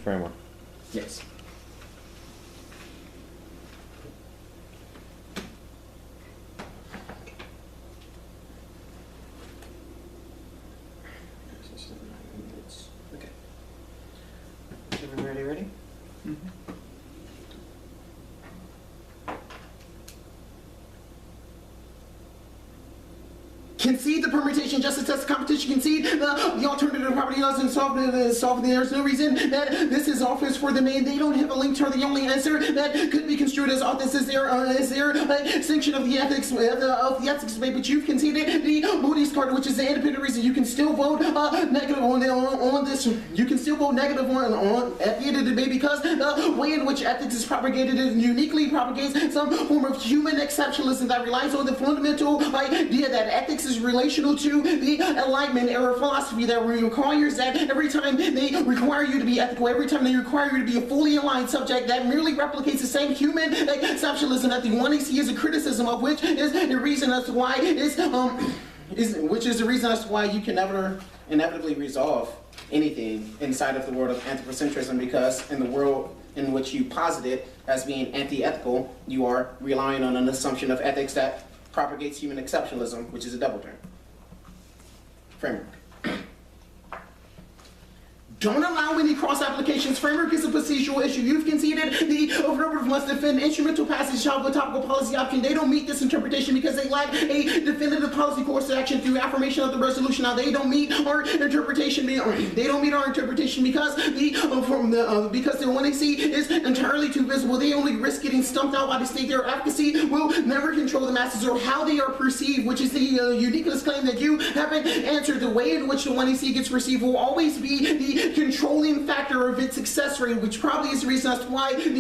framework. Yes. Okay. Everybody ready? Mm-hmm. Concede the permutation justice test competition. Concede the alternative property laws and solve there's no reason that this is office for them and they don't have a link to the only answer that could be construed as office is there a sanction of the ethics of the ethics debate, but you've conceded the Moody's card, which is the independent reason. You can still vote negative on this. You can still vote negative on at the end of the debate because the way in which ethics is propagated is uniquely propagates some form of human exceptionalism that relies on the fundamental idea that ethics is relational to the Enlightenment era philosophy that requires that every time they require you to be ethical, every time they require you to be a fully aligned subject that merely replicates the same human exceptionalism that the 1AC is a criticism of, which is the reason as to why which is the reason as to why you can never inevitably resolve anything inside of the world of anthropocentrism, because in the world in which you posit it as being anti-ethical, you are relying on an assumption of ethics that propagates human exceptionalism, which is a double term. Framework. Don't allow any cross-applications. Framework is a procedural issue. You've conceded the affirmative must defend instrumental passage of a topical policy option. They don't meet this interpretation because they lack a definitive policy course of action through affirmation of the resolution. Now they don't meet our interpretation. They don't meet our interpretation because the 1AC is entirely too visible. They only risk getting stumped out by the state. Their advocacy will never control the masses or how they are perceived, which is the uniqueness claim that you haven't answered. The way in which the 1AC gets perceived will always be the controlling factor of its success rate, which probably is the reason as to why the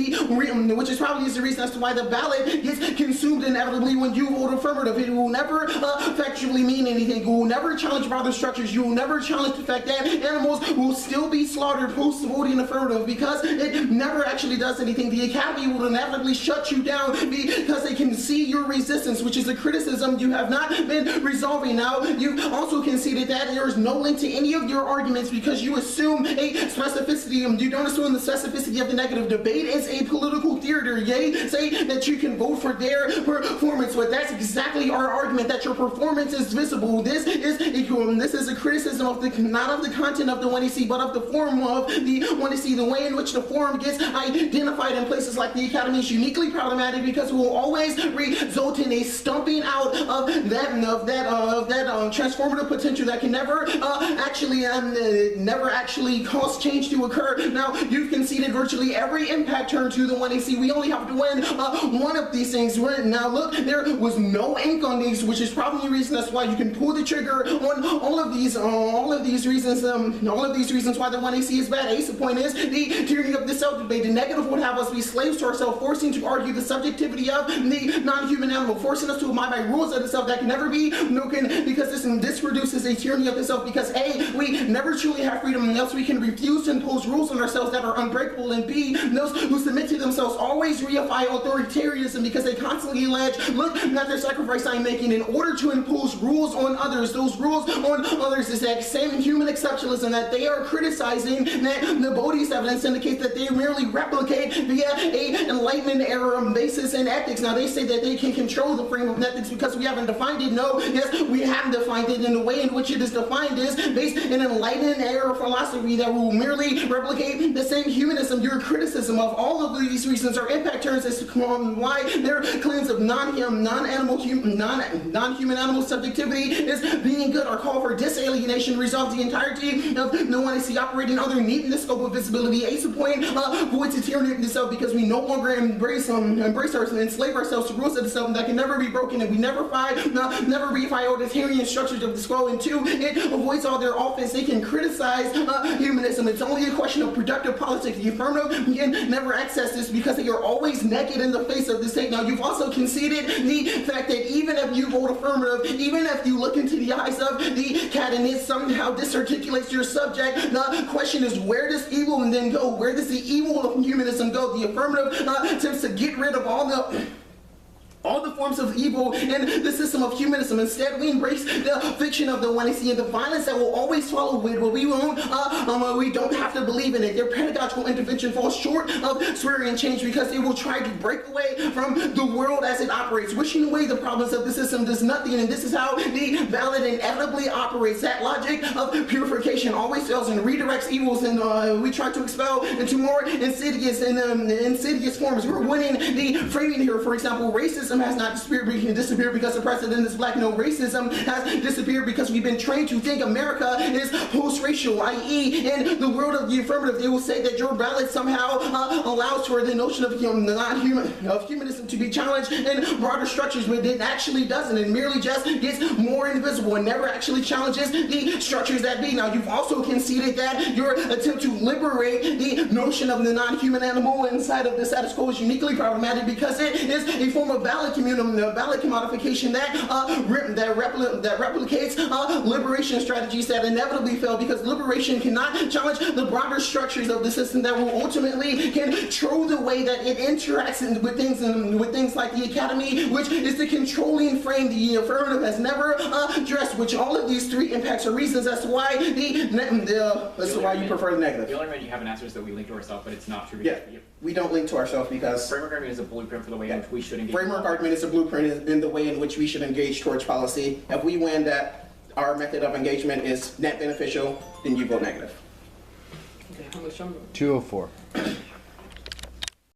ballot gets consumed inevitably when you vote affirmative. It will never effectively mean anything. It will never challenge broader structures. You will never challenge the fact that animals will still be slaughtered post voting affirmative because it never actually does anything. The Academy will inevitably shut you down because they can see your resistance, which is a criticism you have not been resolving. Now you've also conceded that there is no link to any of your arguments because you assume a specificity. You don't assume the specificity of the negative. Debate is a political theater. Yay, say that you can vote for their performance, but that's exactly our argument, that your performance is visible. This is a criticism of not of the content of the 1AC, but of the form of the 1AC. The way in which the form gets identified in places like the Academy is uniquely problematic because it will always result in a stumping out of that transformative potential that can never actually cause change to occur. Now, you've conceded virtually every impact turn to the 1AC. We only have to win one of these things. Now, look, there was no ink on these, which is probably the reason that's why you can pull the trigger on all of these reasons why the 1AC is bad. Ace, the point is the tyranny of the self debate. The negative would have us be slaves to ourselves, forcing to argue the subjectivity of the non-human animal, forcing us to abide by rules of the self that can never be broken because this produces a tyranny of the self because A, we never truly have freedom, and else we can refuse to impose rules on ourselves that are unbreakable, and B, those who submit to themselves always reify authoritarianism because they constantly allege, look at their sacrifice I'm making in order to impose rules on others. Those rules on others is that same human exceptionalism that they are criticizing, that the Bodhi's evidence indicates that they merely replicate via a Enlightenment era basis in ethics. Now they say that they can control the frame of ethics because we haven't defined it. No, yes, we have defined it, and the way in which it is defined is based in Enlightenment era philosophy that will merely replicate the same humanism. Your criticism of all of these reasons are impact turns as to why their claims of non-human animal subjectivity is being good. Our call for disalienation resolves the entirety of the 1AC operating underneath the scope of visibility. Ace of point voids the tyranny of the self because we no longer embrace ourselves and enslave ourselves to rules of the self that can never be broken, and we never reify authoritarian structures of the scroll. And two, it avoids all their offense. They can criticize humanism. It's only a question of productive politics. The affirmative can never access this because they are always naked in the face of the state. Now, you've also conceded the fact that even if you vote affirmative, even if you look into the eyes of the cat and it somehow disarticulates your subject, the question is, where does evil then go? Where does the evil of humanism go? The affirmative attempts to get rid of all the all the forms of evil in the system of humanism. Instead, we embrace the fiction of the one and see and the violence that will always follow with what we won't, we don't have to believe in it. Their pedagogical intervention falls short of swearing change because it will try to break away from the world as it operates. Wishing away the problems of the system does nothing, and this is how the ballot inevitably operates. That logic of purification always fails and redirects evils, and we try to expel into more insidious and insidious forms. We're winning the framing here. For example, racism has not disappeared because the president is black. No, racism has disappeared because we've been trained to think America is post-racial, i.e. in the world of the affirmative, they will say that your ballot somehow allows for the notion of humanism to be challenged in broader structures, but it actually doesn't. It merely just gets more invisible and never actually challenges the structures that be. Now, you've also conceded that your attempt to liberate the notion of the non-human animal inside of the status quo is uniquely problematic because it is a form of ballot commodification that replicates liberation strategies that inevitably fail because liberation cannot challenge the broader structures of the system that will ultimately control the way that it interacts with things like the academy, which is the controlling frame the affirmative has never addressed. Which all of these three impacts are reasons as to why you prefer the negative. The only reason you haven't answered is that we link to ourselves, but it's not true. Yeah, we don't link to ourselves because framework argument is a blueprint for the way in which we should engage. Framework argument is a blueprint in the way in which we should engage towards policy. If we win that our method of engagement is net beneficial, then you vote negative. Okay, how much? 204.